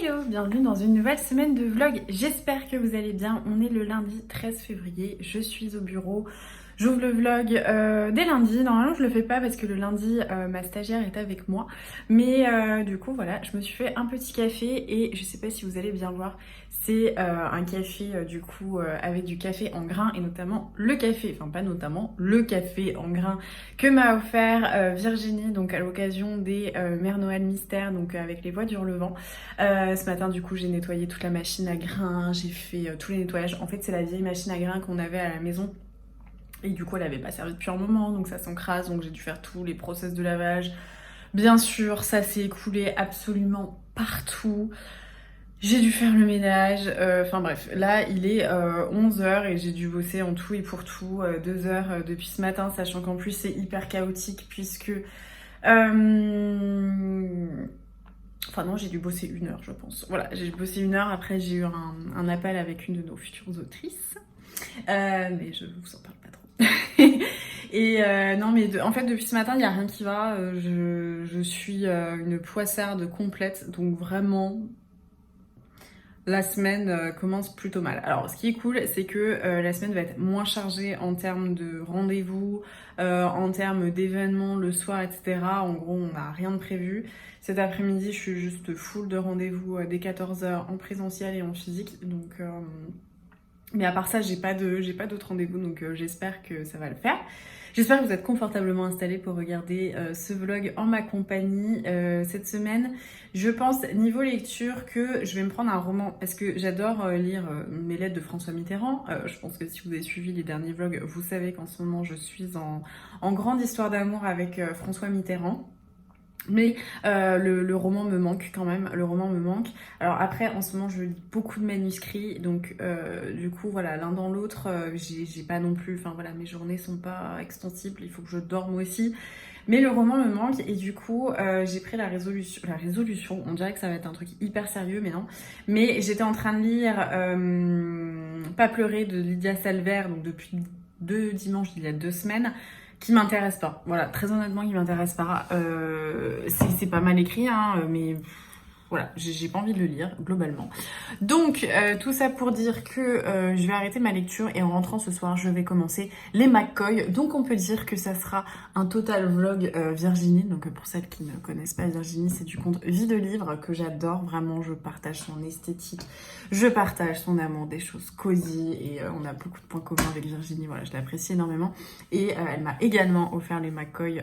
Hello, bienvenue dans une nouvelle semaine de vlog. J'espère que vous allez bien. On est le lundi 13 février, je suis au bureau. J'ouvre le vlog dès lundi. Normalement je le fais pas parce que le lundi ma stagiaire est avec moi. Mais du coup voilà, je me suis fait un petit café et je sais pas si vous allez bien voir. C'est un café du coup avec du café en grains et notamment le café, enfin pas notamment, le café en grains que m'a offert Virginie donc à l'occasion des Mères Noël Mystère, donc avec les voix d'Hurlevent. Ce matin du coup j'ai nettoyé toute la machine à grains, j'ai fait tous les nettoyages. En fait c'est la vieille machine à grains qu'on avait à la maison. Et du coup, elle avait pas servi depuis un moment, donc ça s'encrasse, donc j'ai dû faire tous les process de lavage. Bien sûr, ça s'est écoulé absolument partout. J'ai dû faire le ménage. Enfin bref, là, il est 11h et j'ai dû bosser en tout et pour tout 2 heures depuis ce matin, sachant qu'en plus, c'est hyper chaotique puisque... Enfin non, j'ai dû bosser 1 heure, je pense. Voilà, j'ai bossé 1 heure. Après, j'ai eu un appel avec une de nos futures autrices. Mais je vous en parle pas trop. Et non mais en fait depuis ce matin il n'y a rien qui va, je suis une poissarde complète, donc vraiment la semaine commence plutôt mal. Alors ce qui est cool c'est que la semaine va être moins chargée en termes de rendez-vous, en termes d'événements le soir, etc. En gros on n'a rien de prévu. Cet après-midi je suis juste full de rendez-vous dès 14h en présentiel et en physique, donc... Mais à part ça, j'ai pas d'autres rendez-vous, donc j'espère que ça va le faire. J'espère que vous êtes confortablement installés pour regarder ce vlog en ma compagnie cette semaine. Je pense, niveau lecture, que je vais me prendre un roman, parce que j'adore lire mes lettres de François Mitterrand. Je pense que si vous avez suivi les derniers vlogs, vous savez qu'en ce moment, je suis en grande histoire d'amour avec François Mitterrand. Mais le roman me manque quand même, le roman me manque. Alors après, en ce moment, je lis beaucoup de manuscrits, donc du coup, voilà, l'un dans l'autre, j'ai pas non plus, enfin voilà, mes journées sont pas extensibles, il faut que je dorme aussi. Mais le roman me manque et du coup, j'ai pris la résolution, on dirait que ça va être un truc hyper sérieux, mais non. Mais j'étais en train de lire Pas pleurer de Lydia Salver, donc depuis 2 dimanches, il y a 2 semaines. Qui m'intéresse pas, voilà, très honnêtement qui m'intéresse pas. C'est pas mal écrit, hein, mais voilà, j'ai pas envie de le lire globalement. Donc tout ça pour dire que je vais arrêter ma lecture et en rentrant ce soir je vais commencer les McCoy. Donc on peut dire que ça sera un total vlog Virginie. Donc pour celles qui ne connaissent pas Virginie, c'est du compte Vie de Livre que j'adore, vraiment je partage son esthétique, je partage son amour des choses cosy et on a beaucoup de points communs avec Virginie, voilà je l'apprécie énormément. Et elle m'a également offert les McCoy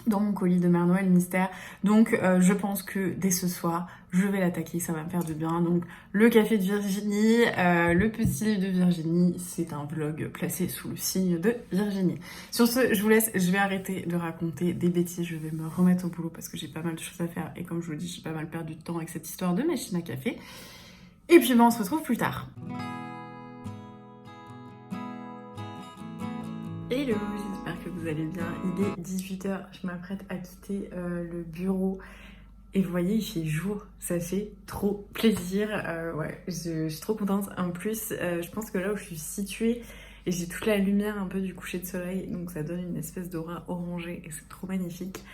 dans mon colis de Mère Noël Mystère. Donc je pense que dès ce soir, je vais l'attaquer, ça va me faire du bien. Donc le café de Virginie, le petit livre de Virginie, c'est un vlog placé sous le signe de Virginie. Sur ce, je vous laisse, je vais arrêter de raconter des bêtises, je vais me remettre au boulot parce que j'ai pas mal de choses à faire. Et comme je vous le dis, j'ai pas mal perdu de temps avec cette histoire de machine à café. Et puis ben, on se retrouve plus tard. Hello, j'espère que vous allez bien. Il est 18h, je m'apprête à quitter le bureau. Et vous voyez, il fait jour, ça fait trop plaisir. Ouais, je suis trop contente. En plus, je pense que là où je suis située, et j'ai toute la lumière un peu du coucher de soleil, donc ça donne une espèce d'aura orangée et c'est trop magnifique.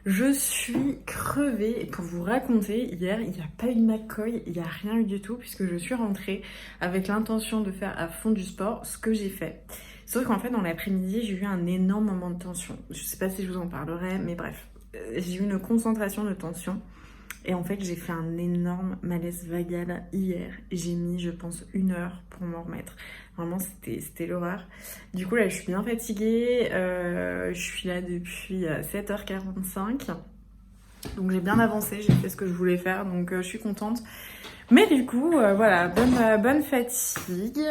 Je suis crevée et pour vous raconter, hier il n'y a pas eu de McCoy, il n'y a rien eu du tout puisque je suis rentrée avec l'intention de faire à fond du sport, ce que j'ai fait. Sauf qu'en fait dans l'après-midi j'ai eu un énorme moment de tension. Je sais pas si je vous en parlerai, mais bref, j'ai eu une concentration de tension. Et en fait, j'ai fait un énorme malaise vagal hier. J'ai mis, je pense, 1 heure pour m'en remettre. Vraiment, c'était l'horreur. Du coup, là, je suis bien fatiguée. Je suis là depuis 7h45. Donc, j'ai bien avancé. J'ai fait ce que je voulais faire. Donc, je suis contente. Mais du coup, voilà, bonne fatigue.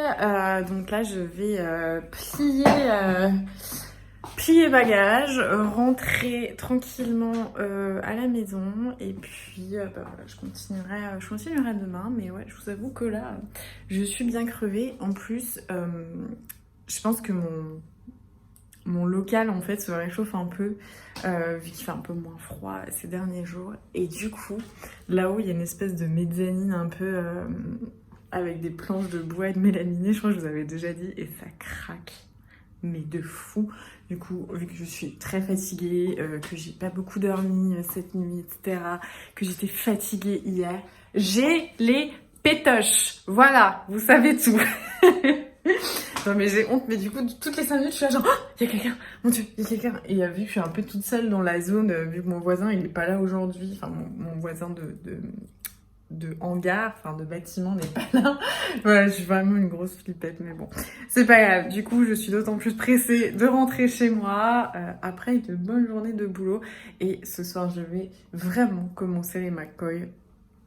Donc là, je vais plier bagages, rentrer tranquillement à la maison et puis bah voilà, je continuerai demain. Mais ouais, je vous avoue que là, je suis bien crevée. En plus, je pense que mon local en fait se réchauffe un peu vu qu'il fait un peu moins froid ces derniers jours. Et du coup, là-haut, il y a une espèce de mezzanine un peu avec des planches de bois et de mélaminé, je crois que je vous avais déjà dit, et ça craque. mais de fou. Du coup, vu que je suis très fatiguée, que j'ai pas beaucoup dormi cette nuit, etc., que j'étais fatiguée hier, j'ai les pétoches. Voilà, vous savez tout. Non mais j'ai honte, mais du coup, toutes les 5 minutes, je suis là genre, oh, il y a quelqu'un, mon Dieu, il y a quelqu'un. Et vu que je suis un peu toute seule dans la zone, vu que mon voisin, il est pas là aujourd'hui, enfin, mon voisin de hangar, enfin de bâtiment n'est pas là. Voilà, je suis vraiment une grosse flippette, mais bon, c'est pas grave. Du coup, je suis d'autant plus pressée de rentrer chez moi après une bonne journée de boulot. Et ce soir, je vais vraiment commencer les McCoy.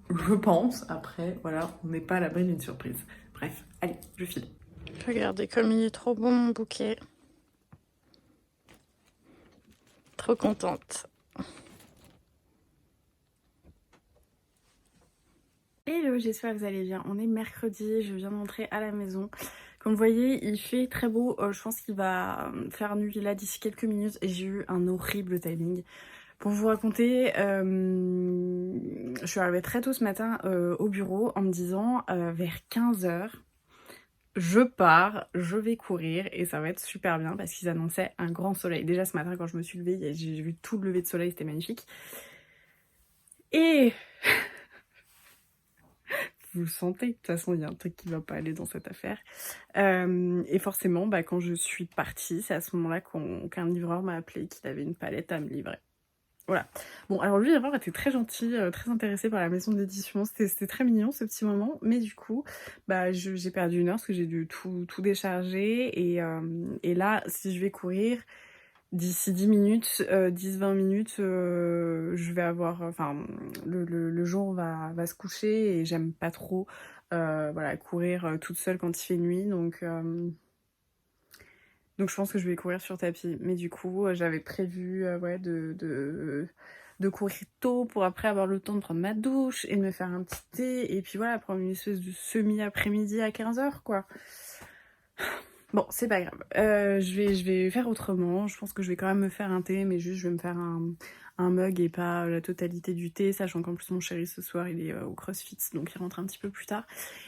Je pense. Après, voilà, on n'est pas à l'abri d'une surprise. Bref, allez, je file. Regardez comme il est trop bon mon bouquet. Trop contente. Hello, j'espère que vous allez bien. On est mercredi, je viens d'entrer à la maison. Comme vous voyez, il fait très beau. Je pense qu'il va faire nuit là d'ici quelques minutes. Et j'ai eu un horrible timing. Pour vous raconter, je suis arrivée très tôt ce matin au bureau en me disant vers 15h, je pars, je vais courir et ça va être super bien parce qu'ils annonçaient un grand soleil. Déjà ce matin quand je me suis levée, j'ai vu tout le lever de soleil, c'était magnifique. Et vous le sentez, de toute façon il y a un truc qui va pas aller dans cette affaire. Et forcément, bah, quand je suis partie, c'est à ce moment-là qu'un livreur m'a appelé, qu'il avait une palette à me livrer. Voilà. Bon, alors lui, d'abord, était très gentil, très intéressé par la maison d'édition. C'était très mignon, ce petit moment. Mais du coup, bah, j'ai perdu 1 heure parce que j'ai dû tout décharger. Et là, si je vais courir, d'ici 10 minutes, 10-20 minutes, je vais avoir... Enfin, le jour va se coucher et j'aime pas trop voilà, courir toute seule quand il fait nuit. Donc je pense que je vais courir sur tapis. Mais du coup, j'avais prévu ouais, de courir tôt pour après avoir le temps de prendre ma douche et de me faire un petit thé. Et puis voilà, prendre une espèce de semi-après-midi à 15h, quoi. Bon, c'est pas grave. Je vais faire autrement. Je pense que je vais quand même me faire un thé, mais juste je vais me faire un mug et pas la totalité du thé, sachant qu'en plus mon chéri ce soir il est au CrossFit, donc il rentre un petit peu plus tard.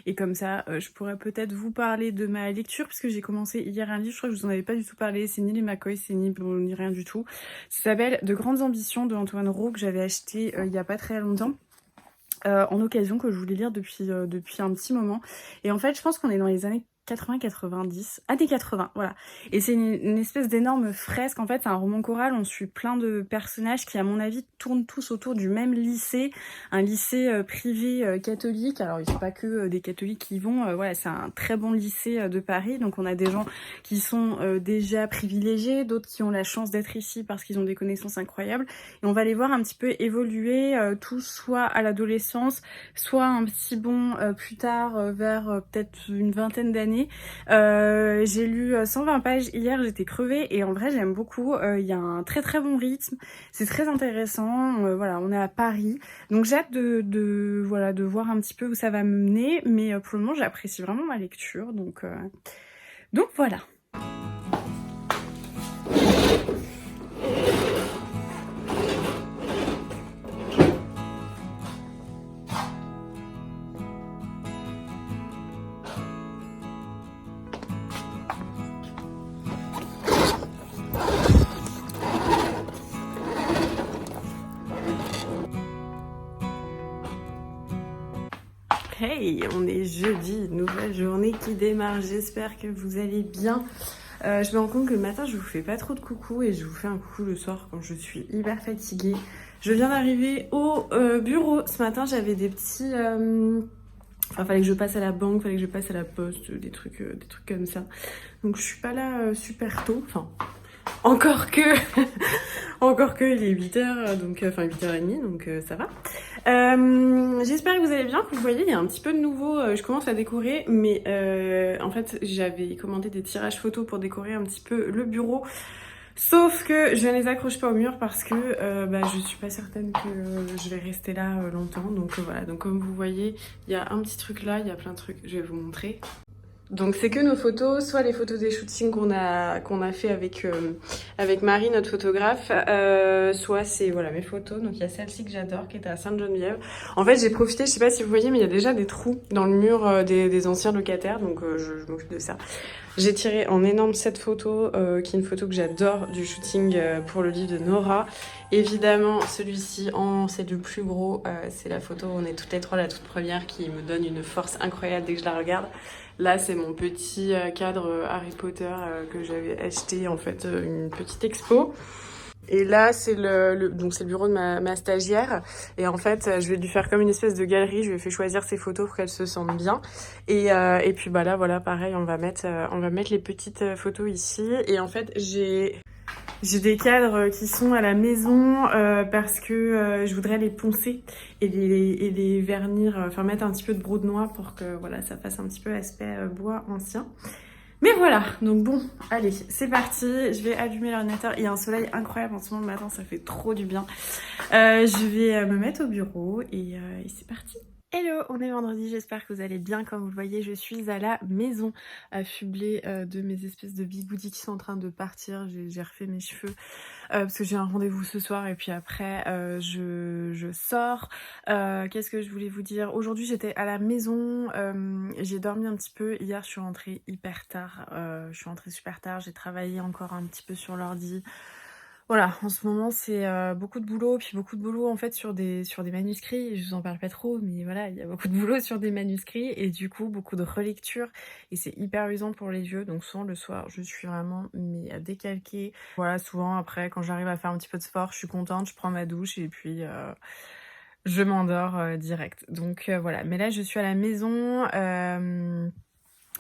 Et comme ça, je pourrais peut-être vous parler de ma lecture, puisque j'ai commencé hier un livre, je crois que je vous en avais pas du tout parlé, c'est ni les McCoy, c'est ni rien du tout. Ça s'appelle De grandes ambitions de Antoine Roux, que j'avais acheté il y a pas très longtemps. En occasion, que je voulais lire depuis un petit moment. Et en fait, je pense qu'on est dans les années 80-90, années 80, voilà. Et c'est une espèce d'énorme fresque, en fait, c'est un roman choral, on suit plein de personnages qui, à mon avis, tournent tous autour du même lycée, un lycée privé catholique. Alors, il ne faut pas que des catholiques qui y vont, voilà, c'est un très bon lycée de Paris, donc on a des gens qui sont déjà privilégiés, d'autres qui ont la chance d'être ici parce qu'ils ont des connaissances incroyables, et on va les voir un petit peu évoluer, tous soit à l'adolescence, soit un petit bond plus tard, vers peut-être une vingtaine d'années. J'ai lu 120 pages hier, j'étais crevée et en vrai j'aime beaucoup, il y a un très très bon rythme, c'est très intéressant, voilà, on est à Paris, donc j'ai hâte voilà, de voir un petit peu où ça va me mener, mais pour le moment j'apprécie vraiment ma lecture, donc voilà. Hey, on est jeudi, nouvelle journée qui démarre, j'espère que vous allez bien. Je me rends compte que le matin je vous fais pas trop de coucou et je vous fais un coucou le soir quand je suis hyper fatiguée. Je viens d'arriver au bureau, ce matin j'avais des petits... Enfin, fallait que je passe à la banque, fallait que je passe à la poste, des trucs comme ça. Donc je suis pas là super tôt, enfin... Encore que il est 8h, donc, enfin 8h30, donc ça va. J'espère que vous allez bien, que vous voyez, il y a un petit peu de nouveau, je commence à décorer, mais en fait j'avais commandé des tirages photos pour décorer un petit peu le bureau, sauf que je ne les accroche pas au mur parce que je suis pas certaine que je vais rester là longtemps, donc voilà, donc comme vous voyez, il y a un petit truc là, il y a plein de trucs, je vais vous montrer. Donc c'est que nos photos, soit les photos des shootings qu'on a fait avec Marie, notre photographe, soit c'est voilà mes photos. Donc il y a celle-ci que j'adore, qui était à Sainte-Geneviève. En fait j'ai profité, je sais pas si vous voyez, mais il y a déjà des trous dans le mur des anciens locataires, donc je m'occupe de ça. J'ai tiré en énorme cette photo, qui est une photo que j'adore du shooting pour le livre de Nora. Évidemment, celui-ci, c'est le plus gros. C'est la photo où on est toutes les trois, la toute première, qui me donne une force incroyable dès que je la regarde. Là, c'est mon petit cadre Harry Potter que j'avais acheté, en fait, une petite expo. Et là, c'est donc c'est le bureau de ma stagiaire. Et en fait, je vais lui faire comme une espèce de galerie. Je lui ai fait choisir ses photos pour qu'elle se sente bien. Et puis bah là, voilà, pareil, on va mettre les petites photos ici. Et en fait, j'ai des cadres qui sont à la maison parce que je voudrais les poncer et les vernir, enfin mettre un petit peu de brou de noix pour que voilà, ça fasse un petit peu aspect bois ancien. Mais voilà, donc bon, allez, c'est parti, je vais allumer l'ordinateur. Il y a un soleil incroyable en ce moment le matin, ça fait trop du bien. Je vais me mettre au bureau et c'est parti. Hello, on est vendredi, j'espère que vous allez bien. Comme vous le voyez, je suis à la maison, affublée de mes espèces de bigoudis qui sont en train de partir. J'ai refait mes cheveux parce que j'ai un rendez-vous ce soir et puis après je sors. Qu'est-ce que je voulais vous dire? Aujourd'hui j'étais à la maison, j'ai dormi un petit peu. Hier je suis rentrée hyper tard, je suis rentrée super tard, j'ai travaillé encore un petit peu sur l'ordi. Voilà, en ce moment c'est beaucoup de boulot, puis beaucoup de boulot en fait sur des manuscrits. Je vous en parle pas trop, mais voilà, il y a beaucoup de boulot sur des manuscrits et du coup beaucoup de relecture et c'est hyper usant pour les yeux. Donc souvent le soir, je suis vraiment mais décalquée. Voilà, souvent après quand j'arrive à faire un petit peu de sport, je suis contente, je prends ma douche et puis je m'endors direct. Donc voilà, mais là je suis à la maison.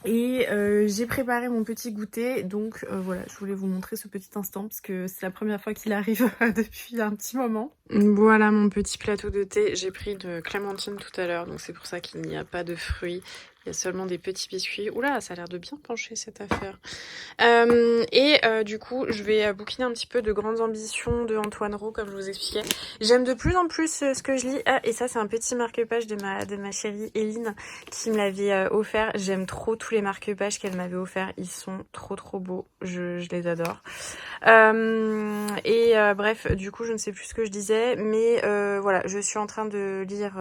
Et j'ai préparé mon petit goûter, donc voilà, je voulais vous montrer ce petit instant parce que c'est la première fois qu'il arrive depuis un petit moment. Voilà mon petit plateau de thé, j'ai pris de clémentine tout à l'heure, donc c'est pour ça qu'il n'y a pas de fruits, il y a seulement des petits biscuits. Oula, ça a l'air de bien pencher cette affaire. Du coup, je vais bouquiner un petit peu de Grandes Ambitions de Antoine Roux, comme je vous expliquais. J'aime de plus en plus ce que je lis. Ah, et ça, c'est un petit marque-page de ma chérie Eline qui me l'avait offert. J'aime trop tous les marque-pages qu'elle m'avait offert. Ils sont trop trop beaux. Je les adore. Bref, du coup, je ne sais plus ce que je disais, mais voilà, je suis en train de lire,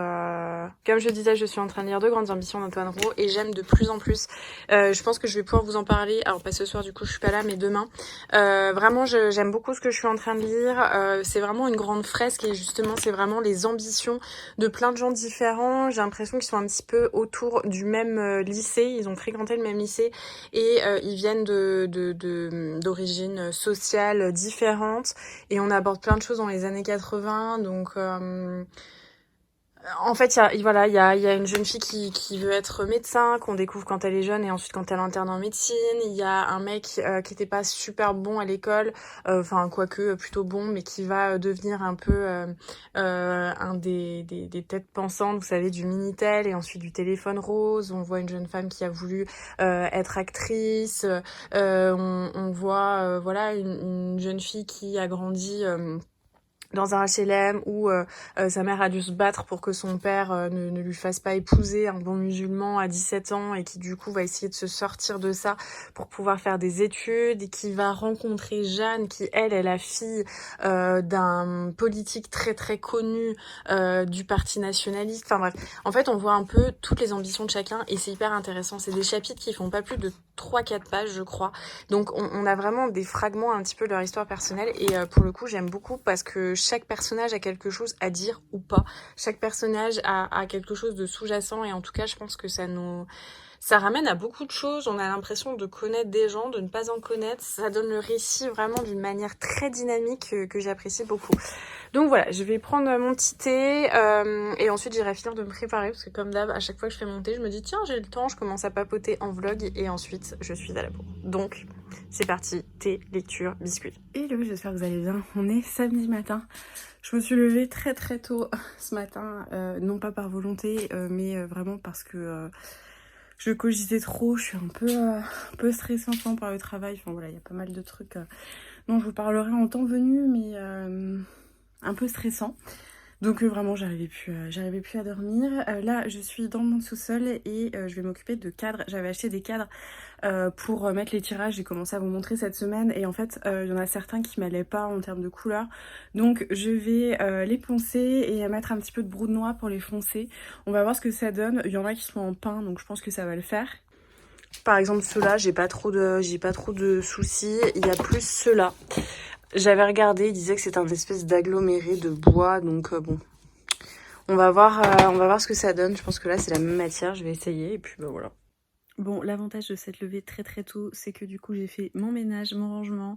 comme je disais, je suis en train de lire De Grandes Ambitions d'Antoine Roux et j'aime de plus en plus. Je pense que je vais pouvoir vous en parler, alors pas ce soir, du coup, je suis pas là, mais demain. Vraiment, j'aime beaucoup ce que je suis en train de lire. C'est vraiment une grande fresque et justement, c'est vraiment les ambitions de plein de gens différents. J'ai l'impression qu'ils sont un petit peu autour du même lycée. Ils ont fréquenté le même lycée et ils viennent d'origines sociales différentes et on aborde plein de choses dans les années 80. Donc en fait, il y a une jeune fille qui veut être médecin, qu'on découvre quand elle est jeune et ensuite quand elle interne en médecine. Il y a un mec qui était pas super bon à l'école, enfin quoique plutôt bon, mais qui va devenir un peu un des têtes pensantes, vous savez, du Minitel et ensuite du téléphone rose. On voit une jeune femme qui a voulu être actrice. On voit voilà une jeune fille qui a grandi dans un HLM où sa mère a dû se battre pour que son père ne lui fasse pas épouser un bon musulman à 17 ans et qui du coup va essayer de se sortir de ça pour pouvoir faire des études et qui va rencontrer Jeanne qui elle est la fille d'un politique très très connu du parti nationaliste. Enfin bref, en fait on voit un peu toutes les ambitions de chacun et c'est hyper intéressant. C'est des chapitres qui font pas plus de 3-4 pages je crois. Donc on a vraiment des fragments un petit peu de leur histoire personnelle et pour le coup j'aime beaucoup parce que chaque personnage a quelque chose à dire ou pas. Chaque personnage a quelque chose de sous-jacent et en tout cas je pense que ça ramène à beaucoup de choses. On a l'impression de connaître des gens, de ne pas en connaître. Ça donne le récit vraiment d'une manière très dynamique que j'apprécie beaucoup. Donc voilà, je vais prendre mon petit thé et ensuite j'irai finir de me préparer parce que comme d'hab, à chaque fois que je fais mon thé, je me dis tiens j'ai le temps, je commence à papoter en vlog et ensuite je suis à la bourre. Donc c'est parti, thé, lecture, biscuit. Hello, j'espère que vous allez bien. On est samedi matin. Je me suis levée très très tôt ce matin, non pas par volonté, mais vraiment parce que je cogitais trop. Je suis un peu stressée en ce moment par le travail. Enfin voilà, il y a pas mal de trucs dont je vous parlerai en temps venu, mais un peu stressant. Donc vraiment j'arrivais plus à dormir. Là je suis dans mon sous-sol et je vais m'occuper de cadres. J'avais acheté des cadres pour mettre les tirages. J'ai commencé à vous montrer cette semaine et en fait il y en a certains qui m'allaient pas en termes de couleur. Donc je vais les poncer et mettre un petit peu de brou de noix pour les foncer. On va voir ce que ça donne. Il y en a qui sont en pin donc je pense que ça va le faire. Par exemple, ceux-là, j'ai pas trop de soucis. Il y a plus ceux-là. J'avais regardé, il disait que c'était un espèce d'aggloméré de bois, donc bon. On va voir ce que ça donne. Je pense que là, c'est la même matière. Je vais essayer et puis bah voilà. Bon, l'avantage de cette levée très très tôt, c'est que du coup, j'ai fait mon ménage, mon rangement.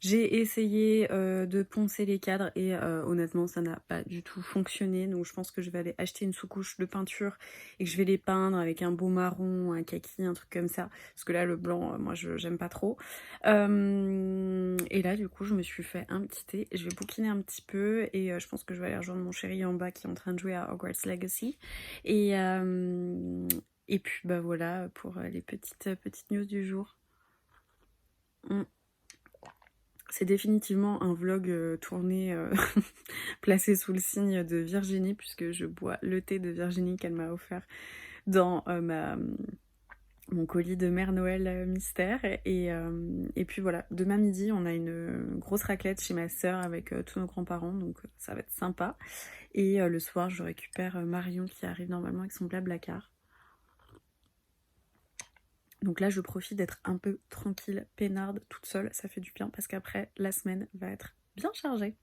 J'ai essayé de poncer les cadres et honnêtement, ça n'a pas du tout fonctionné. Donc, je pense que je vais aller acheter une sous-couche de peinture et que je vais les peindre avec un beau marron, un kaki, un truc comme ça. Parce que là, le blanc, moi, j'aime pas trop. Et là, du coup, je me suis fait un petit thé. Je vais bouquiner un petit peu et je pense que je vais aller rejoindre mon chéri en bas qui est en train de jouer à Hogwarts Legacy. Et puis bah voilà pour les petites news du jour. C'est définitivement un vlog tourné, placé sous le signe de Virginie, puisque je bois le thé de Virginie qu'elle m'a offert dans mon colis de Mère Noël mystère. Et puis voilà, demain midi, on a une grosse raclette chez ma sœur avec tous nos grands-parents, donc ça va être sympa. Et le soir, je récupère Marion qui arrive normalement avec son blablacar. Donc là, je profite d'être un peu tranquille, peinarde, toute seule. Ça fait du bien parce qu'après, la semaine va être bien chargée.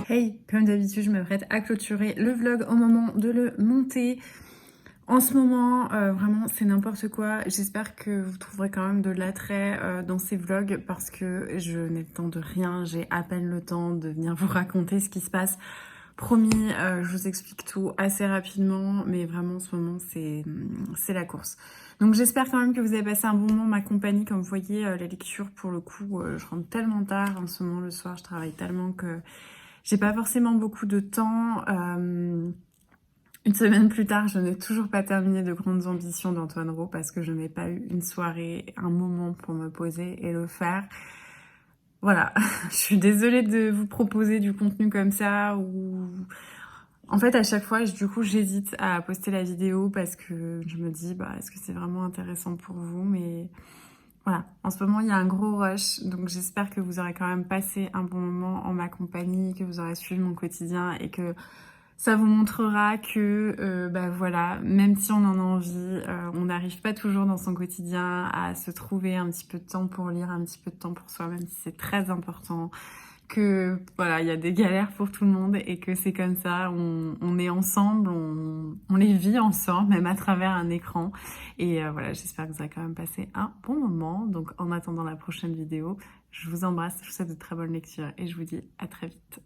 Hey, comme d'habitude, je m'apprête à clôturer le vlog au moment de le monter. En ce moment, vraiment, c'est n'importe quoi. J'espère que vous trouverez quand même de l'attrait dans ces vlogs parce que je n'ai le temps de rien. J'ai à peine le temps de venir vous raconter ce qui se passe. Promis, je vous explique tout assez rapidement, mais vraiment, en ce moment, c'est la course. Donc j'espère quand même que vous avez passé un bon moment en ma compagnie. Comme vous voyez, la lecture, pour le coup, je rentre tellement tard en ce moment le soir, je travaille tellement que j'ai pas forcément beaucoup de temps. Une semaine plus tard, je n'ai toujours pas terminé de Grandes Ambitions d'Antoine Roux parce que je n'ai pas eu une soirée, un moment pour me poser et le faire. Voilà, je suis désolée de vous proposer du contenu comme ça ou... En fait, à chaque fois, du coup, j'hésite à poster la vidéo parce que je me dis, bah, est-ce que c'est vraiment intéressant pour vous? Mais voilà, en ce moment, il y a un gros rush, donc j'espère que vous aurez quand même passé un bon moment en ma compagnie, que vous aurez suivi mon quotidien et que ça vous montrera que, bah voilà, même si on en a envie, on n'arrive pas toujours dans son quotidien à se trouver un petit peu de temps pour lire, un petit peu de temps pour soi, même si c'est très important. Que voilà, il y a des galères pour tout le monde et que c'est comme ça, on est ensemble, on les vit ensemble, même à travers un écran. Et voilà, j'espère que vous avez quand même passé un bon moment. Donc en attendant la prochaine vidéo, je vous embrasse, je vous souhaite de très bonnes lectures et je vous dis à très vite.